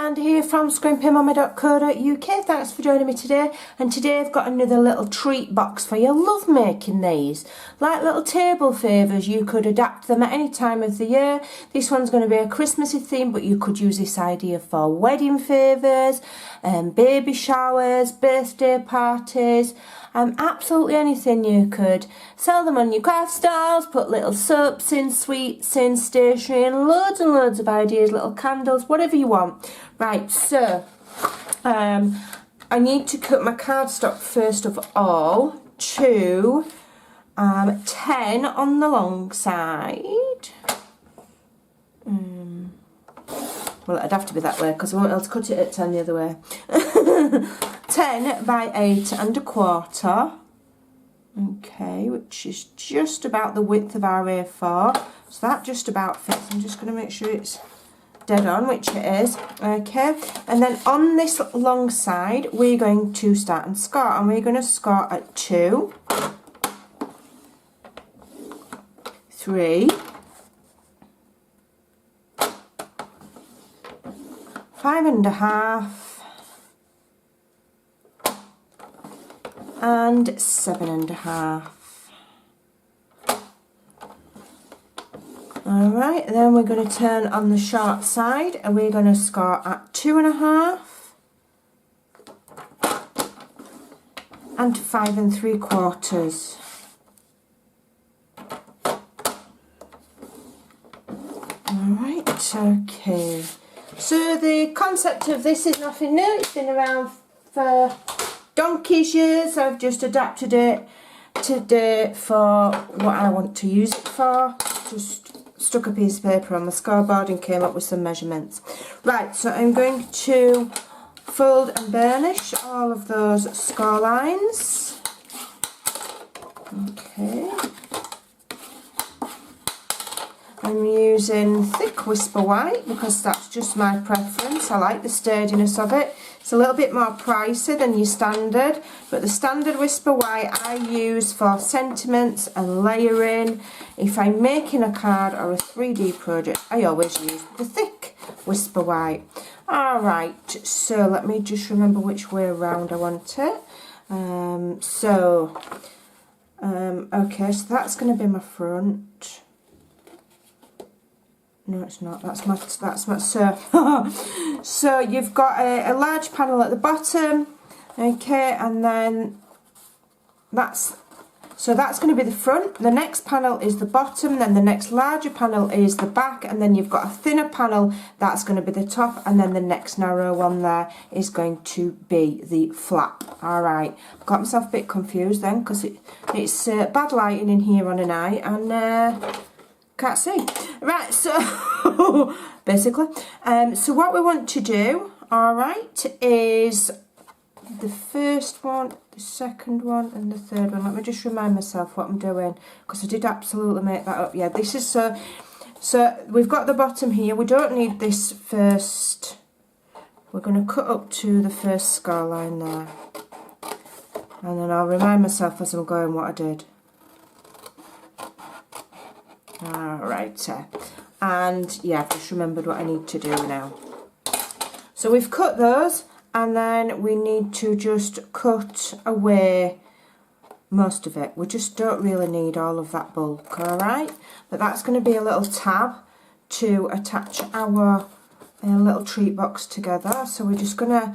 Amanda here from Scrimpingmommy.co.uk. Thanks for joining me today. And today I've got another little treat box for you. I love making these. Like little table favours, you could adapt them at any time of the year. This one's going to be a Christmassy theme, but you could use this idea for wedding favours, baby showers, birthday parties, absolutely anything. You could sell them on your craft stalls, put little soaps in, sweets in, stationery in, loads and loads of ideas, little candles, whatever you want. Right, so I need to cut my cardstock first of all to 10 on the long side. Well, it'd have to be that way because I won't be able to cut it at 10 the other way. 10 by 8¼ okay, which is just about the width of our A4, so that just about fits. I'm just going to make sure it's dead on, which it is. Okay, and then on this long side we're going to start and score, and we're going to score at 2, 3, 5½, and 7½. Alright, then we're going to turn on the short side and we're going to score at 2½, and 5¾ Alright, okay. So the concept of this is nothing new. It's been around for donkey's years. I've just adapted it today for what I want to use it for. Just stuck a piece of paper on the scoreboard and came up with some measurements. Right, so I'm going to fold and burnish all of those score lines. Okay. I'm using thick Whisper White because that's just my preference. I like the sturdiness of it. It's a little bit more pricey than your standard, but the standard Whisper White I use for sentiments and layering. If I'm making a card or a 3D project, I always use the thick Whisper White. Alright, so let me just remember which way around I want it. Okay, so that's going to be my front. No, it's not. That's my so you've got a large panel at the bottom, okay, and then that's going to be the front. The next panel is the bottom, then the next larger panel is the back, and then you've got a thinner panel that's going to be the top, and then the next narrow one there is going to be the flap. Alright, I've got myself a bit confused then because it's bad lighting in here on a night and can't see. Right, so basically, so what we want to do, alright, is the first one, the second one, and the third one. Let me just remind myself what I'm doing because I did absolutely make that up. Yeah, this is so we've got the bottom here. We don't need this first. We're going to cut up to the first score line there, and then I'll remind myself as I'm going what I did. Alright, and yeah, I've just remembered what I need to do now. So we've cut those, and then we need to just cut away most of it. We just don't really need all of that bulk, alright? But that's going to be a little tab to attach our little treat box together. So we're just going to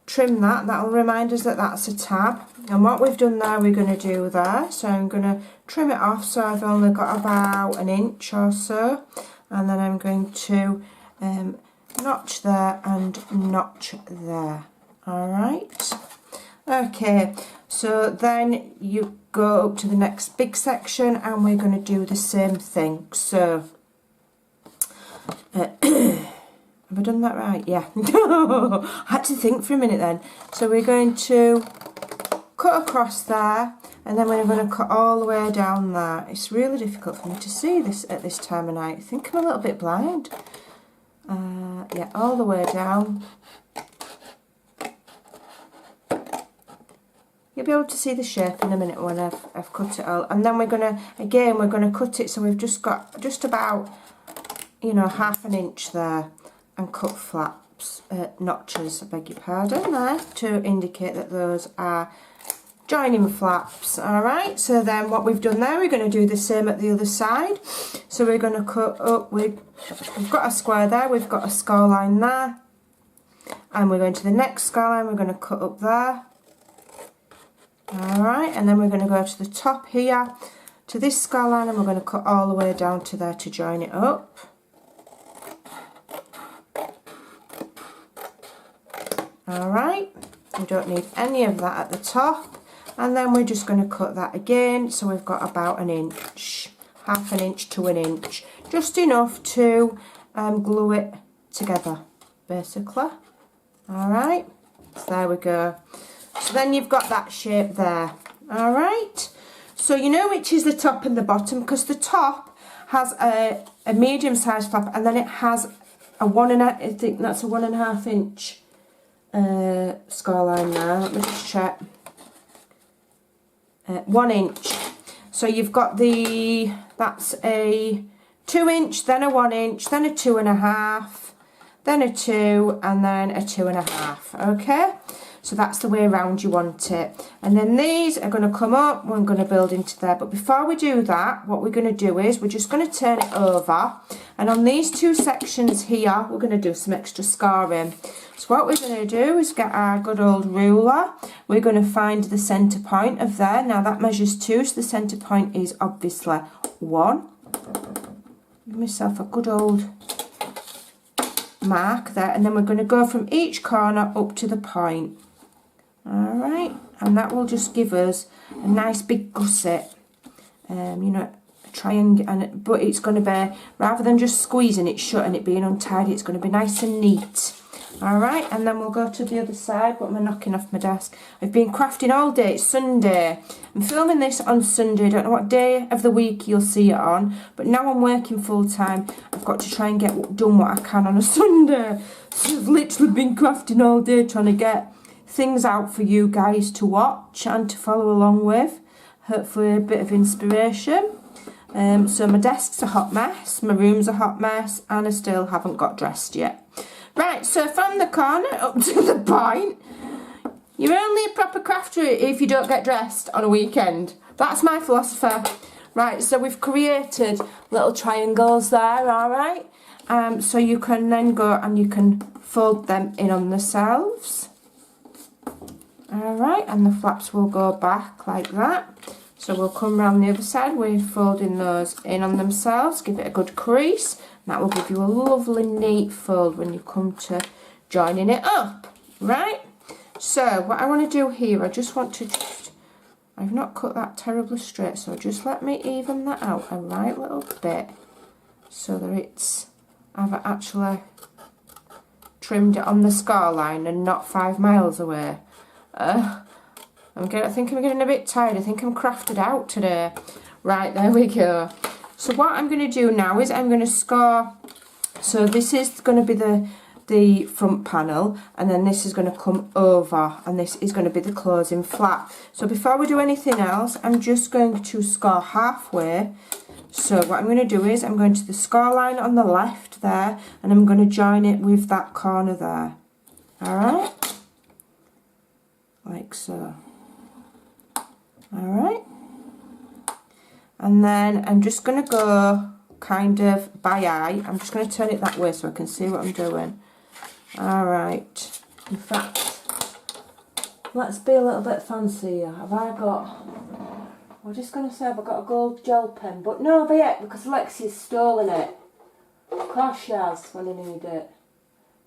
trim that. That'll remind us that that's a tab. And what we've done there, we're going to do there. So I'm going to trim it off so I've only got about 1 inch or so. And then I'm going to notch there and notch there. Alright. Okay, so then you go up to the next big section and we're going to do the same thing. So, have I done that right? Yeah. I had to think for a minute then. So we're going to cut across there, and then we're going to cut all the way down there. It's really difficult for me to see this at this time of night. I think I'm a little bit blind. Yeah, all the way down. You'll be able to see the shape in a minute when I've cut it all. And then we're going to cut it so we've just got just about, you know, 1/2 inch there and cut flat. notches, I beg your pardon, there, to indicate that those are joining flaps. Alright, so then what we've done there, we're going to do the same at the other side. So we're going to cut up, we've got a square there, we've got a score line there, and we're going to the next score line, we're going to cut up there. Alright, and then we're going to go to the top here, to this score line, and we're going to cut all the way down to there to join it up. Alright, we don't need any of that at the top. And then we're just going to cut that again, so we've got about an inch, half an inch to an inch, just enough to glue it together, basically. Alright, so there we go. So then you've got that shape there. Alright, so you know which is the top and the bottom, because the top has a medium sized flap, and then it has a I think that's a 1.5 inch score line there. Let me just check. 1 inch. So you've got that's a 2 inch, then a 1 inch, then a 2.5, then a 2, and then a 2.5. Okay, so that's the way around you want it. And then these are going to come up, we're going to build into there. But before we do that, what we're going to do is we're just going to turn it over, and on these two sections here we're going to do some extra scoring. So what we're going to do is get our good old ruler. We're going to find the centre point of there. Now that measures 2, so the centre point is obviously 1. Give myself a good old mark there, and then we're going to go from each corner up to the point. Alright, and that will just give us a nice big gusset, you know, a triangle, but it's going to be, rather than just squeezing it shut and it being untidy, it's going to be nice and neat. Alright, and then we'll go to the other side. What am I knocking off my desk? I've been crafting all day. It's Sunday. I'm filming this on Sunday. I don't know what day of the week you'll see it on, but now I'm working full time. I've got to try and get done what I can on a Sunday. So I've literally been crafting all day, trying to get things out for you guys to watch and to follow along with. Hopefully a bit of inspiration. So my desk's a hot mess, my room's a hot mess, and I still haven't got dressed yet. Right, so from the corner up to the point, you're only a proper crafter if you don't get dressed on a weekend. That's my philosophy. Right, so we've created little triangles there, alright? So you can then go and you can fold them in on themselves. Alright, and the flaps will go back like that. So we'll come round the other side, we're folding those in on themselves, give it a good crease. That will give you a lovely neat fold when you come to joining it up, right? So what I want to do here, I just want to I've not cut that terribly straight, so just let me even that out a right little bit so that I've actually trimmed it on the score line and not 5 miles away. I think I'm getting a bit tired. I think I'm crafted out today. Right, there we go. So what I'm going to do now is I'm going to score. So this is going to be the front panel, and then this is going to come over, and this is going to be the closing flap. So before we do anything else, I'm just going to score halfway. So what I'm going to do is I'm going to the score line on the left there, and I'm going to join it with that corner there. Alright? Like so. Alright? And then I'm just going to go kind of by eye. I'm just going to turn it that way so I can see what I'm doing. Alright. In fact, let's be a little bit fancier. Have I got... I'm just going to say I've got a gold gel pen. But no, but yet, because Lexi's stolen it. Of course she has when I need it.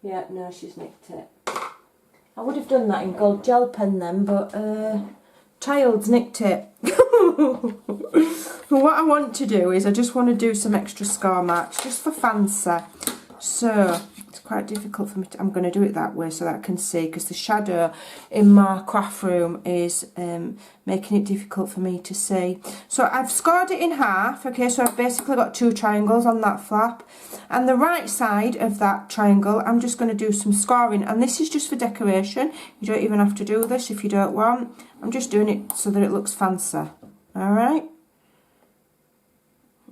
Yeah, no, she's nicked it. I would have done that in gold gel pen then, but child's nicked it. What I want to do is I just want to do some extra score marks just for fancy. So it's quite difficult for me to, I'm going to do it that way so that I can see, because the shadow in my craft room is making it difficult for me to see. So I've scored it in half. Okay, so I've basically got 2 triangles on that flap, and the right side of that triangle I'm just going to do some scoring, and this is just for decoration. You don't even have to do this if you don't want. I'm just doing it so that it looks fancy. Alright,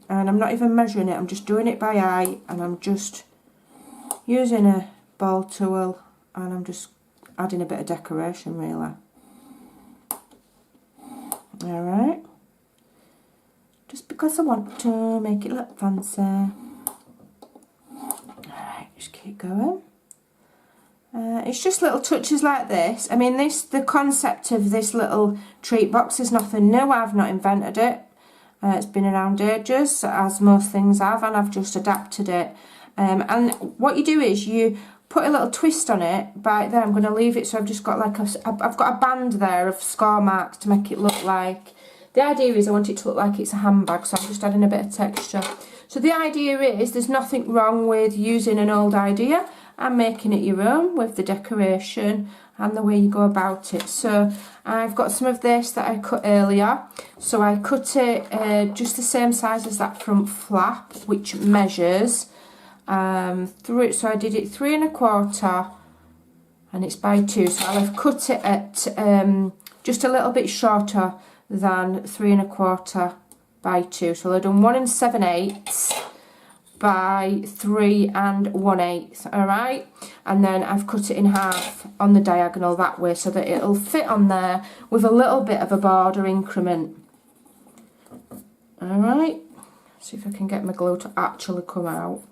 and I'm not even measuring it, I'm just doing it by eye, and I'm just using a ball tool, and I'm just adding a bit of decoration really. Alright, just because I want to make it look fancy. Alright, just keep going. It's just little touches like this. I mean, the concept of this little treat box is nothing new. I've not invented it. It's been around ages, as most things have, and I've just adapted it. And what you do is you put a little twist on it. By there, I'm going to leave it so I've just got like I've got a band there of score marks to make it look like. The idea is I want it to look like it's a handbag, so I'm just adding a bit of texture. So the idea is there's nothing wrong with using an old idea and making it your own with the decoration and the way you go about it. So I've got some of this that I cut earlier. So I cut it just the same size as that front flap, which measures through. So I did it 3 1/4, and it's by 2. So I'll have cut it at just a little bit shorter than 3 1/4 by 2. So I've done 1 7/8 by 3 1/8. Alright, and then I've cut it in half on the diagonal that way so that it'll fit on there with a little bit of a border increment. Alright, see if I can get my glue to actually come out.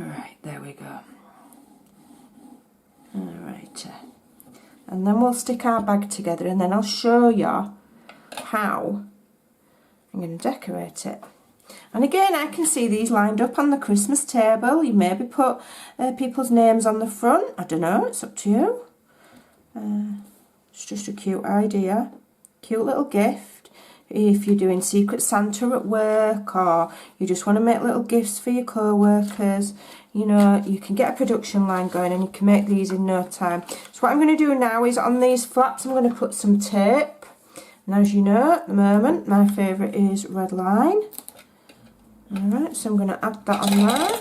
Alright, there we go. Alright, and then we'll stick our bag together, and then I'll show you how I'm going to decorate it. And again, I can see these lined up on the Christmas table. You maybe put people's names on the front. I don't know, it's up to you. It's just a cute idea. Cute little gift. If you're doing Secret Santa at work, or you just want to make little gifts for your co-workers, you know, you can get a production line going and you can make these in no time. So what I'm going to do now is on these flaps I'm going to put some tape. And as you know, at the moment, my favourite is red line. Alright, so I'm going to add that on there.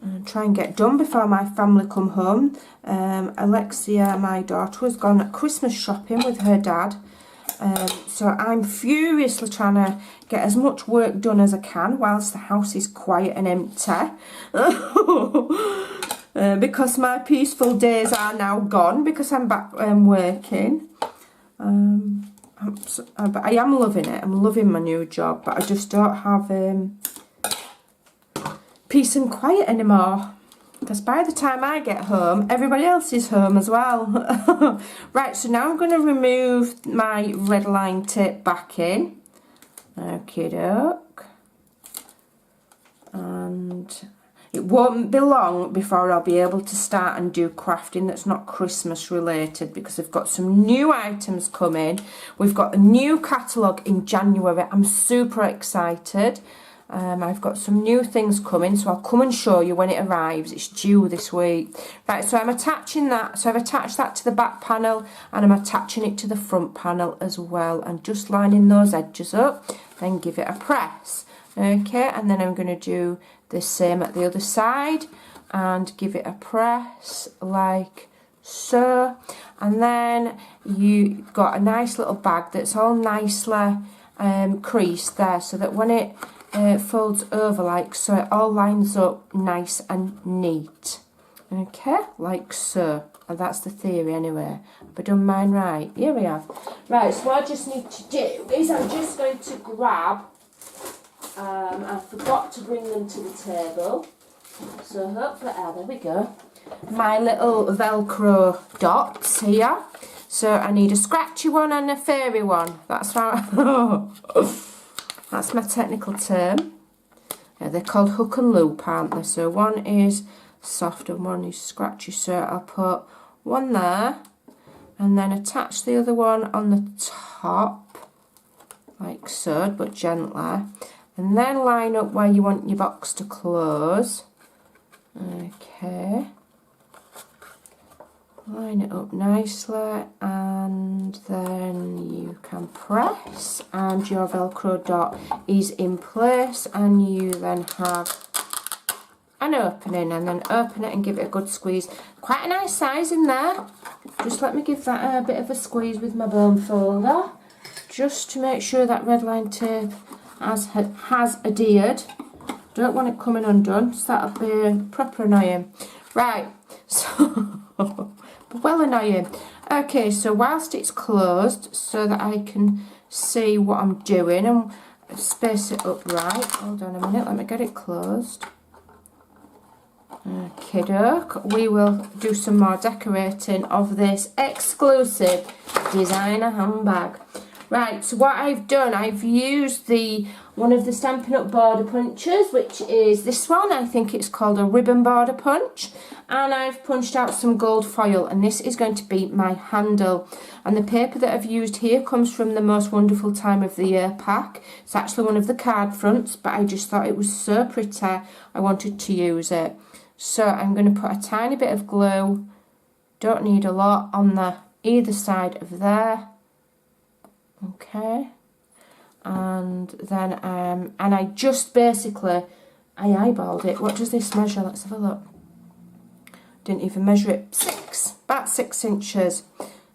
And try and get done before my family come home. Alexia, my daughter, has gone Christmas shopping with her dad. So I'm furiously trying to get as much work done as I can whilst the house is quiet and empty. Because my peaceful days are now gone because I'm back working. But I am loving it. I'm loving my new job, but I just don't have peace and quiet anymore. Because by the time I get home, everybody else is home as well. Right, so now I'm going to remove my red line tape back in. Okie doke. And it won't be long before I'll be able to start and do crafting that's not Christmas related, because I've got some new items coming. We've got a new catalogue in January. I'm super excited. I've got some new things coming, so I'll come and show you when it arrives. It's due this week. Right, so I'm attaching that. So I've attached that to the back panel and I'm attaching it to the front panel as well, and just lining those edges up, then give it a press. Okay, and then I'm going to do the same at the other side and give it a press like so. And then you've got a nice little bag that's all nicely creased there, so that when it folds over like so, it all lines up nice and neat. Okay, like so. And that's the theory anyway. Have I done mine right? Here we are. Right, so what I just need to do is I'm just going to grab, I forgot to bring them to the table, so hopefully, there we go, my little Velcro dots here. So I need a scratchy one and a fairy one. That's right. That's my technical term. Yeah, they're called hook and loop, aren't they? So one is soft and one is scratchy. So I'll put one there and then attach the other one on the top, like so, but gently. And then line up where you want your box to close. Okay. Line it up nicely, and then you can press and your Velcro dot is in place, and you then have an opening, and then open it and give it a good squeeze. Quite a nice size in there. Just let me give that a bit of a squeeze with my bone folder, just to make sure that red line tape has adhered Don't want it coming undone, so that'll be proper annoying. Right, so, well annoying. Okay, so whilst it's closed, so that I can see what I'm doing and space it up right. Hold on a minute, let me get it closed. Okay, doke. We will do some more decorating of this exclusive designer handbag. Right, so what I've done, I've used one of the Stampin' Up! Border punches, which is this one. I think it's called a ribbon border punch. And I've punched out some gold foil, and this is going to be my handle. And the paper that I've used here comes from the Most Wonderful Time of the Year pack. It's actually one of the card fronts, but I just thought it was so pretty, I wanted to use it. So I'm going to put a tiny bit of glue, don't need a lot, on the either side of there. Okay, and then and I just basically I eyeballed it. What does this measure? Let's have a look. Didn't even measure it. About 6 inches.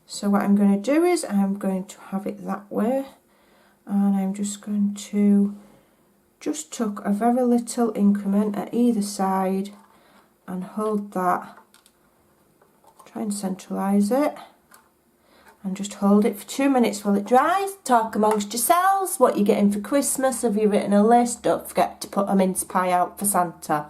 So what I'm going to do is I'm going to have it that way, and I'm just going to just tuck a very little increment at either side and hold that. Try and centralise it. And just hold it for 2 minutes while it dries. Talk amongst yourselves what you're getting for Christmas. Have you written a list? Don't forget to put a mince pie out for Santa.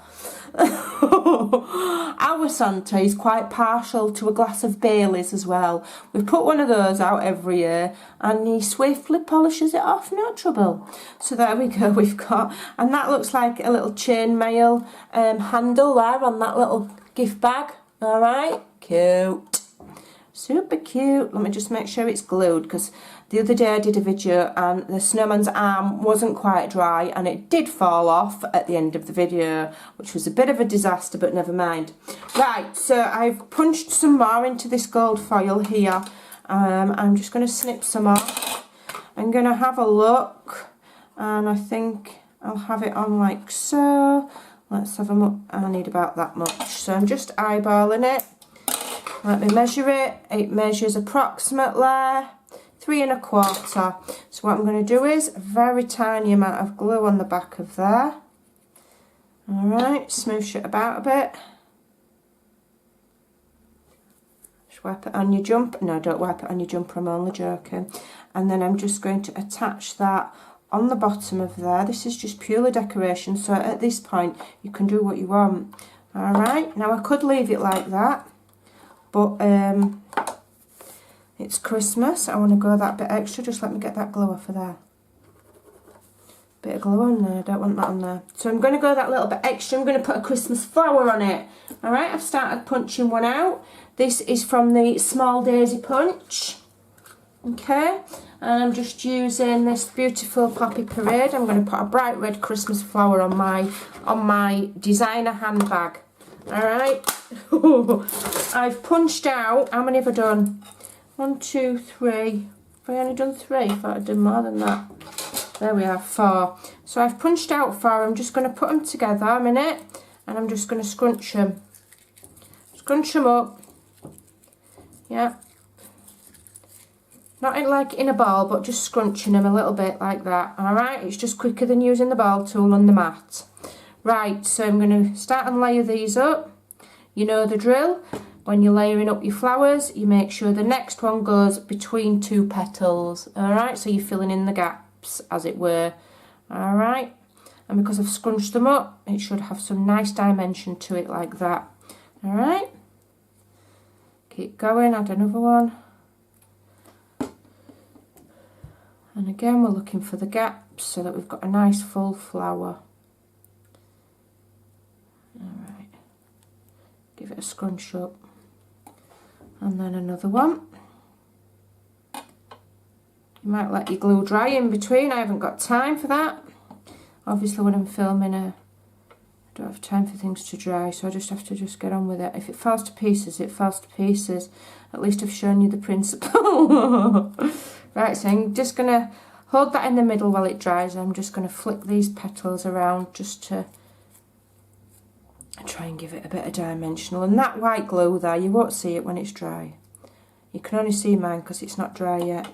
Our Santa is quite partial to a glass of Baileys as well. We put one of those out every year and he swiftly polishes it off, no trouble. So there we go, we've got, and that looks like a little chainmail handle there on that little gift bag. Alright, cute. Super cute. Let me just make sure it's glued, because the other day I did a video and the snowman's arm wasn't quite dry and it did fall off at the end of the video, which was a bit of a disaster, but never mind. Right, so I've punched some more into this gold foil here. I'm just going to snip some off. I'm going to have a look, and I think I'll have it on like so. Let's have a look. I need about that much. So I'm just eyeballing it. Let me measure it. It measures approximately 3 1/4. So what I'm going to do is a very tiny amount of glue on the back of there. Alright, smoosh it about a bit. Just wipe it on your jumper. No, don't wipe it on your jumper, I'm only joking. And then I'm just going to attach that on the bottom of there. This is just purely decoration, so at this point you can do what you want. Alright, now I could leave it like that, but it's Christmas. I want to go that bit extra. Just let me get that glue off of there. Bit of glue on there. I don't want that on there. So I'm going to go that little bit extra. I'm going to put a Christmas flower on it. Alright, I've started punching one out. This is from the Small Daisy Punch. Okay, and I'm just using this beautiful Poppy Parade. I'm going to put a bright red Christmas flower on my designer handbag. Alright, I've punched out, how many have I done? 1, 2, 3. Have I only done 3? I thought I'd done more than that. There we are, 4. So I've punched out 4. I'm just going to put them together a minute, and I'm just going to scrunch them. Scrunch them up. Yeah. Not like in a ball, but just scrunching them a little bit like that. Alright, it's just quicker than using the ball tool on the mat. Right, so I'm going to start and layer these up. You know the drill. When you're layering up your flowers, you make sure the next one goes between 2 petals. Alright, so you're filling in the gaps, as it were. Alright, and because I've scrunched them up, it should have some nice dimension to it like that. Alright, keep going, add another one. And again, we're looking for the gaps so that we've got a nice full flower. Alright, give it a scrunch up. And then another one. You might let your glue dry in between. I haven't got time for that. Obviously when I'm filming, I don't have time for things to dry, so I just have to get on with it. If it falls to pieces, it falls to pieces. At least I've shown you the principle. Right, so I'm just going to hold that in the middle while it dries. I'm just going to flick these petals around just to try and give it a bit of dimensional. And that white glue there, you won't see it when it's dry. You can only see mine because it's not dry yet.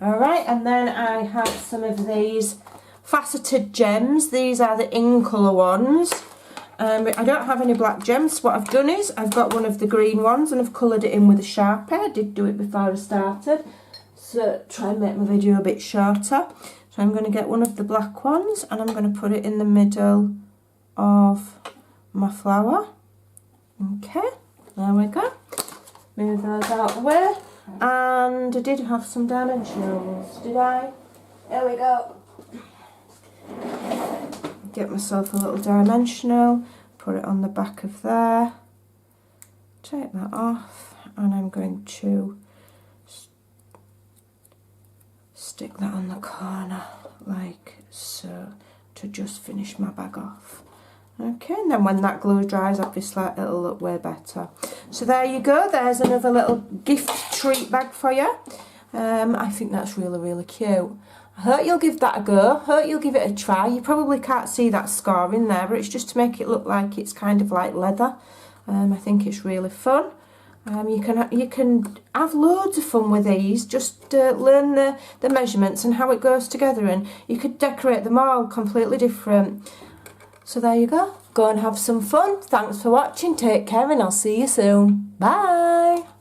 Alright, and then I have some of these faceted gems. These are the in colour ones. I don't have any black gems. What I've done is I've got one of the green ones and I've coloured it in with a Sharpie. I did do it before I started, so try and make my video a bit shorter. So I'm going to get one of the black ones and I'm going to put it in the middle of my flower. Okay, there we go. Move those out of the way. And I did have some dimensionals, did I? There we go. Get myself a little dimensional, put it on the back of there, take that off, and I'm going to stick that on the corner like so to just finish my bag off. Okay, and then when that glue dries, obviously it'll look way better. So there you go, there's another little gift treat bag for you. I think that's really, really cute. I hope you'll give that a go, hope you'll give it a try. You probably can't see that scar in there, but it's just to make it look like it's kind of like leather. I think it's really fun. You can have loads of fun with these, just learn the measurements and how it goes together, and you could decorate them all completely different. So there you go, go and have some fun. Thanks for watching, take care, and I'll see you soon. Bye!